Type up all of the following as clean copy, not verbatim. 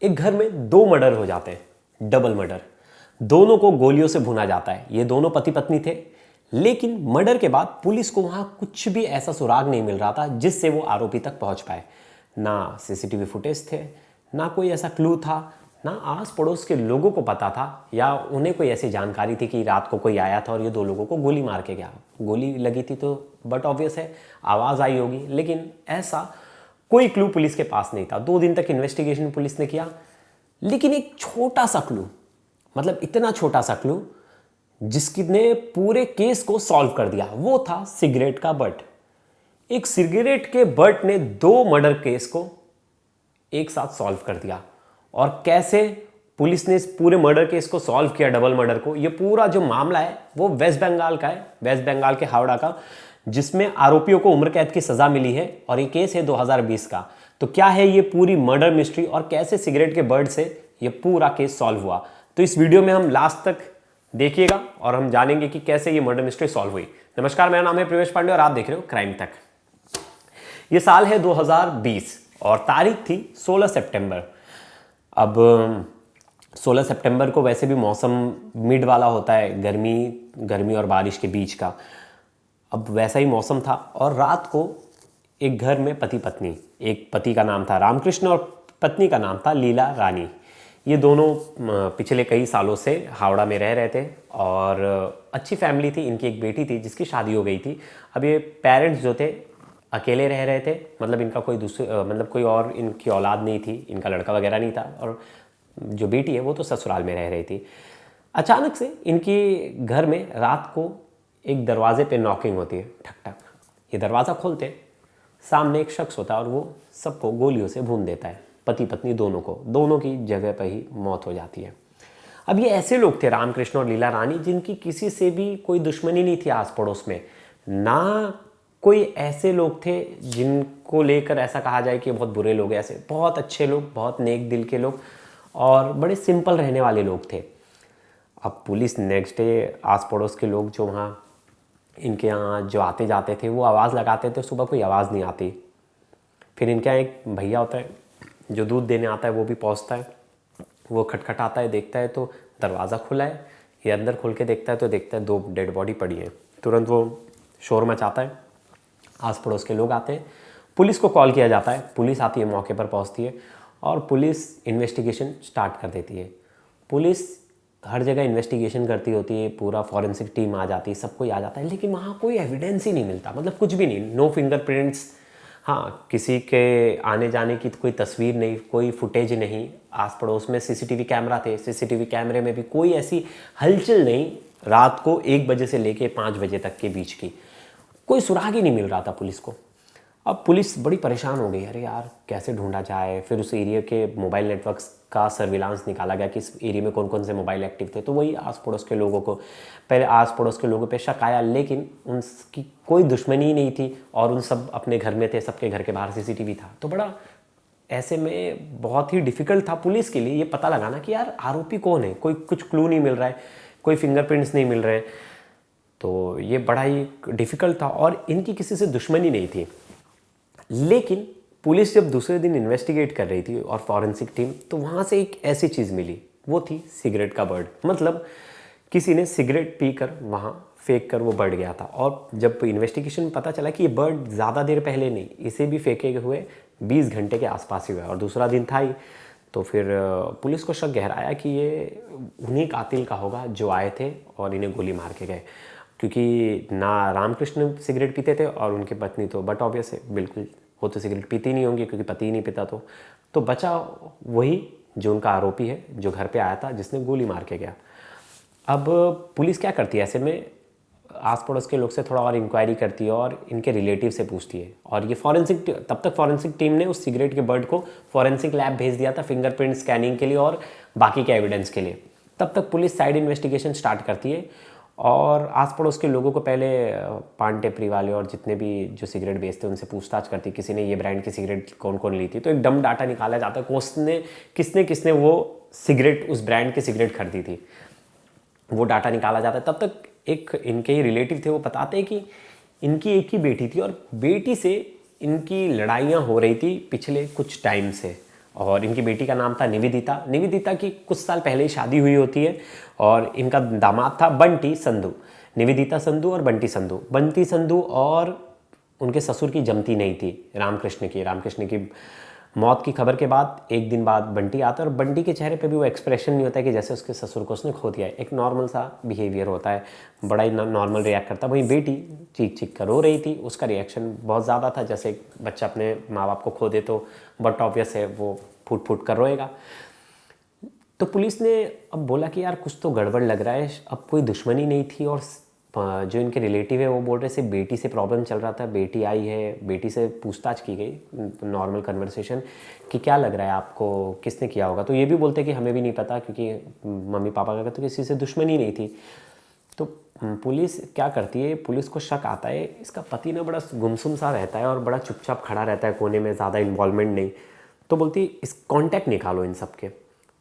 एक घर में दो मर्डर हो जाते हैं, डबल मर्डर। दोनों को गोलियों से भुना जाता है। ये दोनों पति पत्नी थे, लेकिन मर्डर के बाद पुलिस को वहां कुछ भी ऐसा सुराग नहीं मिल रहा था जिससे वो आरोपी तक पहुंच पाए। ना सीसीटीवी फुटेज थे, ना कोई ऐसा क्लू था, ना आस पड़ोस के लोगों को पता था या उन्हें कोई ऐसी जानकारी थी कि रात को कोई आया था और ये दो लोगों को गोली मार के गया। गोली लगी थी तो बट ऑब्वियस है आवाज़ आई होगी, लेकिन ऐसा कोई क्लू पुलिस के पास नहीं था। 2 दिन तक इन्वेस्टिगेशन पुलिस ने किया, लेकिन एक छोटा सा क्लू, मतलब इतना छोटा सा क्लू जिसने पूरे केस को सॉल्व कर दिया, वो था सिगरेट का बट। एक सिगरेट के बट ने 2 मर्डर केस को एक साथ सॉल्व कर दिया। और कैसे पुलिस ने इस पूरे मर्डर केस को सॉल्व किया, डबल मर्डर को। ये पूरा जो मामला है वो वेस्ट बंगाल का है, वेस्ट बंगाल के हावड़ा का, जिसमें आरोपियों को उम्र कैद की सजा मिली है और ये केस है 2020 का। तो क्या है ये पूरी मर्डर मिस्ट्री और कैसे सिगरेट के बर्ड से ये पूरा केस सॉल्व हुआ, तो इस वीडियो में हम लास्ट तक देखिएगा और हम जानेंगे कि कैसे ये मर्डर मिस्ट्री सॉल्व हुई। नमस्कार, मेरा नाम है प्रवेश पांडे और आप देख रहे हो क्राइम तक। ये साल है 2020 और तारीख थी 16 सितंबर। अब 16 सितंबर को वैसे भी मौसम मिड वाला होता है, गर्मी और बारिश के बीच का। अब वैसा ही मौसम था और रात को एक घर में पति पत्नी, एक पति का नाम था रामकृष्ण और पत्नी का नाम था लीला रानी। ये दोनों पिछले कई सालों से हावड़ा में रह रहे थे और अच्छी फैमिली थी। इनकी एक बेटी थी जिसकी शादी हो गई थी। अब ये पेरेंट्स जो थे अकेले रह रहे थे, मतलब इनका कोई मतलब कोई और इनकी औलाद नहीं थी, इनका लड़का वगैरह नहीं था और जो बेटी है वो तो ससुराल में रह रही थी। अचानक से इनकी घर में रात को एक दरवाजे पे नॉकिंग होती है, ठक ठक। ये दरवाज़ा खोलते सामने एक शख्स होता है और वो सबको गोलियों से भून देता है, पति पत्नी दोनों को। दोनों की जगह पर ही मौत हो जाती है। अब ये ऐसे लोग थे रामकृष्ण और लीला रानी जिनकी किसी से भी कोई दुश्मनी नहीं थी आस पड़ोस में, ना कोई ऐसे लोग थे जिनको लेकर ऐसा कहा जाए कि बहुत बुरे लोग हैं। ऐसे बहुत अच्छे लोग, बहुत नेक दिल के लोग और बड़े सिंपल रहने वाले लोग थे। अब पुलिस नेक्स्ट डे आस पड़ोस के लोग जो वहाँ इनके यहाँ जो आते जाते थे वो आवाज़ लगाते थे, सुबह कोई आवाज़ नहीं आती। फिर इनके यहाँ एक भैया होता है जो दूध देने आता है, वो भी पहुँचता है। वो खटखटाता है, देखता है तो दरवाज़ा खुला है। ये अंदर खोल के देखता है तो देखता है 2 डेड बॉडी पड़ी है। तुरंत वो शोर मचाता है, आस पड़ोस के लोग आते हैं, पुलिस को कॉल किया जाता है। पुलिस आती है, मौके पर पहुंचती है और पुलिस इन्वेस्टिगेशन स्टार्ट कर देती है। पुलिस हर जगह इन्वेस्टिगेशन करती होती है, पूरा फॉरेंसिक टीम आ जाती है, सब कोई आ जाता है, लेकिन वहाँ कोई एविडेंस ही नहीं मिलता, मतलब कुछ भी नहीं। नो फिंगरप्रिंट्स, हाँ किसी के आने जाने की कोई तस्वीर नहीं, कोई फुटेज नहीं। आस पड़ोस में सीसीटीवी कैमरा थे, सीसीटीवी कैमरे में भी कोई ऐसी हलचल नहीं रात को 1 बजे से लेके 5 बजे तक के बीच की। कोई सुराग ही नहीं मिल रहा था पुलिस को। अब पुलिस बड़ी परेशान हो गई, अरे यार कैसे ढूंढा जाए। फिर उस एरिया के मोबाइल नेटवर्क्स का सर्विलांस निकाला गया कि इस एरिया में कौन कौन से मोबाइल एक्टिव थे। तो वही आस पड़ोस के लोगों को, पहले आस पड़ोस के लोगों पे शक आया, लेकिन उनकी कोई दुश्मनी ही नहीं थी और उन सब अपने घर में थे, सबके घर के बाहर सीसीटीवी था। तो बड़ा ऐसे में बहुत ही डिफ़िकल्ट था पुलिस के लिए ये पता लगाना कि यार आरोपी कौन है। कोई कुछ क्लू नहीं मिल रहा है, कोई फिंगरप्रिंट्स नहीं मिल रहे हैं। तो ये बड़ा ही डिफ़िकल्ट था और इनकी किसी से दुश्मनी नहीं थी। लेकिन पुलिस जब दूसरे दिन इन्वेस्टिगेट कर रही थी और फॉरेंसिक टीम, तो वहाँ से एक ऐसी चीज़ मिली, वो थी सिगरेट का बर्ड। मतलब किसी ने सिगरेट पीकर वहाँ फेंक कर वो बढ़ गया था। और जब इन्वेस्टिगेशन में पता चला कि ये बर्ड ज़्यादा देर पहले नहीं, इसे भी फेंके हुए 20 घंटे के आसपास ही हुआ और दूसरा दिन था ही। तो फिर पुलिस को शक गहराया कि ये उन्हीं कातिल का होगा जो आए थे और इन्हें गोली मार के गए, क्योंकि ना रामकृष्ण सिगरेट पीते थे और उनकी पत्नी तो बट ऑब्वियस है बिल्कुल वो तो सिगरेट पीती नहीं होंगी क्योंकि पति ही नहीं पीता। तो बचा वही जो उनका आरोपी है, जो घर पे आया था, जिसने गोली मार के गया। अब पुलिस क्या करती है ऐसे में, आस पड़ोस के लोग से थोड़ा और इंक्वायरी करती है और इनके रिलेटिव से पूछती है। और ये तब तक फॉरेंसिक टीम ने उस सिगरेट के बर्ड को फॉरेंसिक लैब भेज दिया था फिंगरप्रिंट स्कैनिंग के लिए और बाकी के एविडेंस के लिए। तब तक पुलिस साइड इन्वेस्टिगेशन स्टार्ट करती है और आस पड़ोस के लोगों को, पहले पान टेपरी वाले और जितने भी जो सिगरेट बेचते हैं उनसे पूछताछ करती, किसी ने ये ब्रांड की सिगरेट कौन कौन ली थी। तो एक डम डाटा निकाला जाता है, किसने किसने वो सिगरेट, उस ब्रांड की सिगरेट खरीदी थी, वो डाटा निकाला जाता है। तब तक एक इनके ही रिलेटिव थे, वो बताते हैं कि इनकी एक ही बेटी थी और बेटी से इनकी लड़ाइयाँ हो रही थी पिछले कुछ टाइम से। और इनकी बेटी का नाम था निवेदिता। निवेदिता की कुछ साल पहले ही शादी हुई होती है और इनका दामाद था बंटी संधू। निवेदिता संधू और बंटी संधू। बंटी संधू और उनके ससुर की जमती नहीं थी रामकृष्ण की। रामकृष्ण की मौत की खबर के बाद एक दिन बाद बंटी आता है और बंटी के चेहरे पे भी वो एक्सप्रेशन नहीं होता है कि जैसे उसके ससुर को उसने खो दिया है। एक नॉर्मल सा बिहेवियर होता है, बड़ा ही नॉर्मल रिएक्ट करता है। वहीं बेटी चीख चीख कर रो रही थी, उसका रिएक्शन बहुत ज़्यादा था, जैसे एक बच्चा अपने माँ बाप को खो दे तो बट ऑब्वियस है वो फूट फूट कर रोएगा। तो पुलिस ने अब बोला कि यार कुछ तो गड़बड़ लग रहा है, अब कोई दुश्मनी नहीं थी और जो इनके रिलेटिव है वो बोल रहे थे बेटी से प्रॉब्लम चल रहा था, बेटी आई है, बेटी से पूछताछ की गई, नॉर्मल कन्वर्सेशन कि क्या लग रहा है आपको, किसने किया होगा। तो ये भी बोलते कि हमें भी नहीं पता क्योंकि मम्मी पापा का तो किसी से दुश्मनी नहीं थी। तो पुलिस क्या करती है, पुलिस को शक आता है इसका पति ना बड़ा गुमसुम सा रहता है और बड़ा चुपचाप खड़ा रहता है कोने में, ज़्यादा इन्वॉल्वमेंट नहीं। तो बोलती इस कॉन्टैक्ट निकालो इन सब के।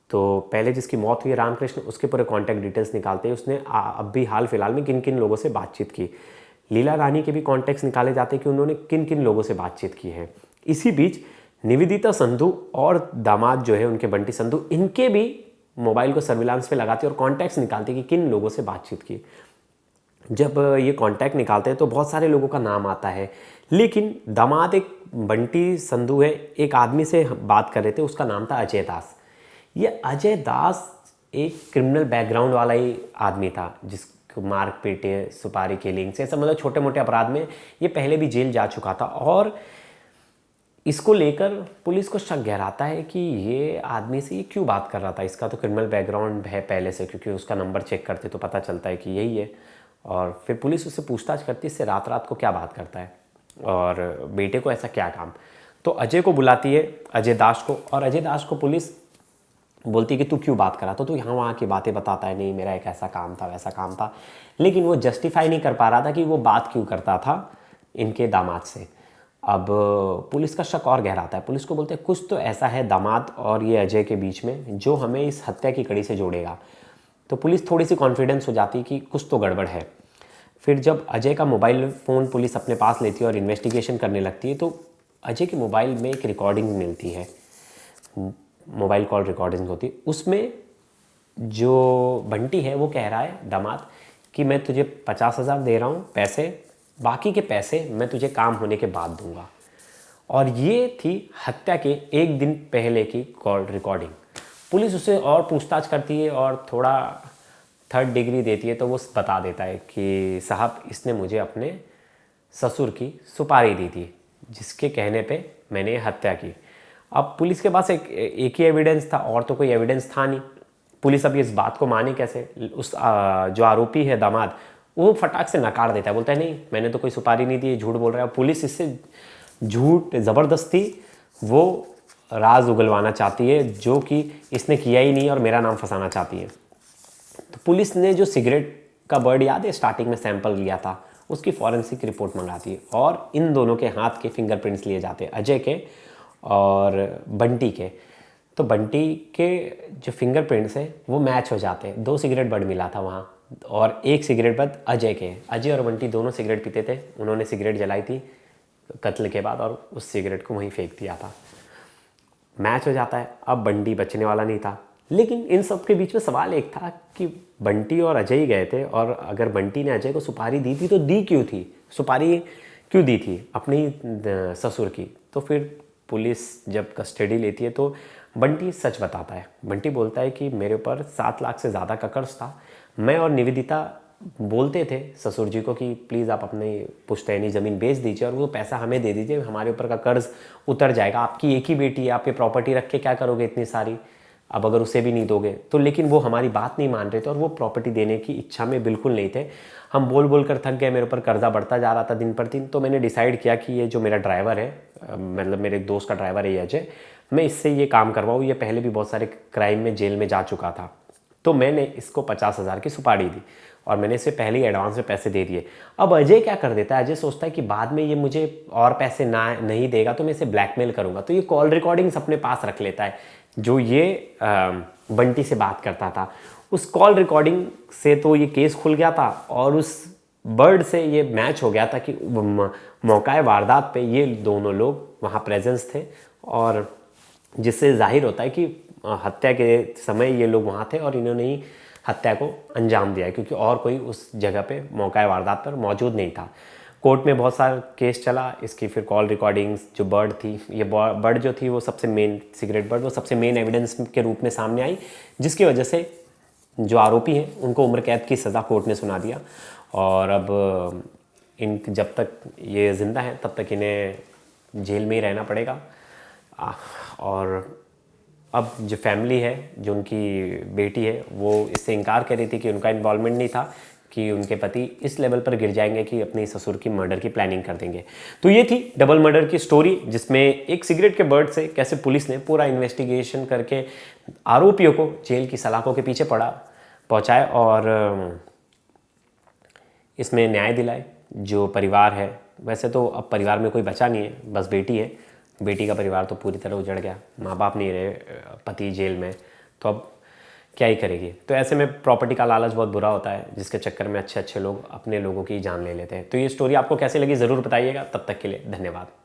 तो पहले जिसकी मौत हुई रामकृष्ण, उसके पूरे कॉन्टैक्ट डिटेल्स निकालते हैं उसने अब भी हाल फिलहाल में किन किन लोगों से बातचीत की। लीला रानी के भी कॉन्टैक्ट्स निकाले जाते हैं कि उन्होंने किन किन लोगों से बातचीत की है। इसी बीच निवेदिता संधू और दामाद जो है उनके बंटी संधू, इनके भी मोबाइल को सर्विलांस पे लगाते और कॉन्टैक्ट्स निकालते कि किन लोगों से बातचीत की। जब ये कॉन्टैक्ट निकालते हैं तो बहुत सारे लोगों का नाम आता है, लेकिन दामाद एक बंटी संधू है, एक आदमी से बात कर रहे थे, उसका नाम था अजय दास। ये अजय दास एक क्रिमिनल बैकग्राउंड वाला ही आदमी था, जिसको मार पीटे, सुपारी किलिंग से ऐसा मतलब छोटे मोटे अपराध में ये पहले भी जेल जा चुका था। और इसको लेकर पुलिस को शक गहराता है कि ये आदमी से ये क्यों बात कर रहा था, इसका तो क्रिमिनल बैकग्राउंड है पहले से, क्योंकि उसका नंबर चेक करते तो पता चलता है कि यही है। और फिर पुलिस उससे पूछताछ करती है इससे रात रात को क्या बात करता है और बेटे को ऐसा क्या काम। तो अजय को बुलाती है, अजय दास को, और अजय दास को पुलिस बोलती है कि तू क्यों बात करा, तो तू यहाँ वहाँ की बातें बताता है, नहीं मेरा एक ऐसा काम था वैसा काम था, लेकिन वो जस्टिफाई नहीं कर पा रहा था कि वो बात क्यों करता था इनके दामाद से। अब पुलिस का शक और गहराता है, पुलिस को बोलते हैं कुछ तो ऐसा है दामाद और ये अजय के बीच में जो हमें इस हत्या की कड़ी से जोड़ेगा। तो पुलिस थोड़ी सी कॉन्फिडेंस हो जाती है कि कुछ तो गड़बड़ है। फिर जब अजय का मोबाइल फ़ोन पुलिस अपने पास लेती है और इन्वेस्टिगेशन करने लगती है तो अजय के मोबाइल में एक रिकॉर्डिंग मिलती है, मोबाइल कॉल रिकॉर्डिंग होती है। उसमें जो बंटी है वो कह रहा है दामाद कि मैं तुझे 50,000 दे रहा हूँ पैसे, बाकी के पैसे मैं तुझे काम होने के बाद दूंगा। और ये थी हत्या के एक दिन पहले की कॉल रिकॉर्डिंग। पुलिस उससे और पूछताछ करती है और थोड़ा थर्ड डिग्री देती है तो वो बता देता है कि साहब इसने मुझे अपने ससुर की सुपारी दी थी जिसके कहने पे मैंने हत्या की। अब पुलिस के पास एक ही एविडेंस था और तो कोई एविडेंस था नहीं। पुलिस अब इस बात को माने कैसे। उस जो आरोपी है दामाद वो फटाक से नकार देता है, बोलता है नहीं मैंने तो कोई सुपारी नहीं दी, झूठ बोल रहा है। पुलिस इससे झूठ ज़बरदस्ती वो राज उगलवाना चाहती है जो कि इसने किया ही नहीं और मेरा नाम फंसाना चाहती है। तो पुलिस ने जो सिगरेट का बर्ड याद है स्टार्टिंग में सैंपल लिया था उसकी फॉरेंसिक रिपोर्ट मंगाती है और इन दोनों के हाथ के फिंगरप्रिंट्स लिए जाते हैं, अजय के और बंटी के। तो बंटी के जो फिंगरप्रिंट्स है वो मैच हो जाते हैं। 2 सिगरेट बर्ड मिला था वहाँ और 1 सिगरेट बर्ड अजय के। अजय और बंटी दोनों सिगरेट पीते थे, उन्होंने सिगरेट जलाई थी कत्ल के बाद और उस सिगरेट को वहीं फेंक दिया था। मैच हो जाता है। अब बंटी बचने वाला नहीं था, लेकिन इन सब के बीच में सवाल एक था कि बंटी और अजय ही गए थे और अगर बंटी ने अजय को सुपारी दी थी तो दी क्यों थी, सुपारी क्यों दी थी अपनी ससुर की। तो फिर पुलिस जब कस्टडी लेती है तो बंटी सच बताता है। बंटी बोलता है कि मेरे ऊपर 7 लाख से ज़्यादा का कर्ज था। मैं और निवेदिता बोलते थे ससुर जी को कि प्लीज़ आप अपनी पुश्तैनी ज़मीन बेच दीजिए और वो पैसा हमें दे दीजिए, हमारे ऊपर का कर्ज उतर जाएगा। आपकी एक ही बेटी है, आप ये प्रॉपर्टी रख के क्या करोगे इतनी सारी, अब अगर उसे भी नहीं दोगे तो। लेकिन वो हमारी बात नहीं मान रहे थे और वो प्रॉपर्टी देने की इच्छा में बिल्कुल नहीं थे। हम बोल बोल कर थक गए, मेरे ऊपर कर्जा बढ़ता जा रहा था दिन पर दिन। तो मैंने डिसाइड किया कि ये जो मेरा ड्राइवर है, मतलब मेरे एक दोस्त का ड्राइवर है ये अजय, मैं इससे ये काम करवाऊँ। ये पहले भी बहुत सारे क्राइम में जेल में जा चुका था। तो मैंने इसको 50,000 की सुपारी दी और मैंने इसे पहले ही एडवांस में पैसे दे दिए। अब अजय क्या कर देता है, अजय सोचता है कि बाद में ये मुझे और पैसे नहीं देगा तो मैं इसे ब्लैकमेल करूँगा। तो ये कॉल रिकॉर्डिंग्स अपने पास रख लेता है जो ये बंटी से बात करता था। उस कॉल रिकॉर्डिंग से तो ये केस खुल गया था और उस बर्ड से ये मैच हो गया था कि मौका वारदात पे ये दोनों लोग वहाँ प्रेजेंस थे और जिससे जाहिर होता है कि हत्या के समय ये लोग वहाँ थे और इन्होंने ही हत्या को अंजाम दिया है, क्योंकि और कोई उस जगह पे मौका वारदात पर मौजूद नहीं था। कोर्ट में बहुत सारा केस चला इसकी, फिर कॉल रिकॉर्डिंग्स, जो बर्ड थी, ये बर्ड जो थी वो सबसे मेन, सिगरेट बर्ड, वो सबसे मेन एविडेंस के रूप में सामने आई, जिसकी वजह से जो आरोपी हैं उनको उम्र कैद की सज़ा कोर्ट ने सुना दिया। और अब जब तक ये ज़िंदा हैं तब तक इन्हें जेल में ही रहना पड़ेगा। और अब जो फैमिली है, जो उनकी बेटी है, वो इससे इनकार कर रही थी कि उनका इन्वॉल्वमेंट नहीं था, कि उनके पति इस लेवल पर गिर जाएंगे कि अपने ससुर की मर्डर की प्लानिंग कर देंगे। तो ये थी डबल मर्डर की स्टोरी, जिसमें एक सिगरेट के बर्ड से कैसे पुलिस ने पूरा इन्वेस्टिगेशन करके आरोपियों को जेल की सलाखों के पीछे पहुंचाए और इसमें न्याय दिलाए। जो परिवार है, वैसे तो अब परिवार में कोई बचा नहीं है, बस बेटी है। बेटी का परिवार तो पूरी तरह उजड़ गया, माँ बाप नहीं रहे, पति जेल में, तो अब क्या ही करेगी। तो ऐसे में प्रॉपर्टी का लालच बहुत बुरा होता है, जिसके चक्कर में अच्छे अच्छे लोग अपने लोगों की जान ले लेते हैं। तो ये स्टोरी आपको कैसे लगी ज़रूर बताइएगा। तब तक के लिए धन्यवाद।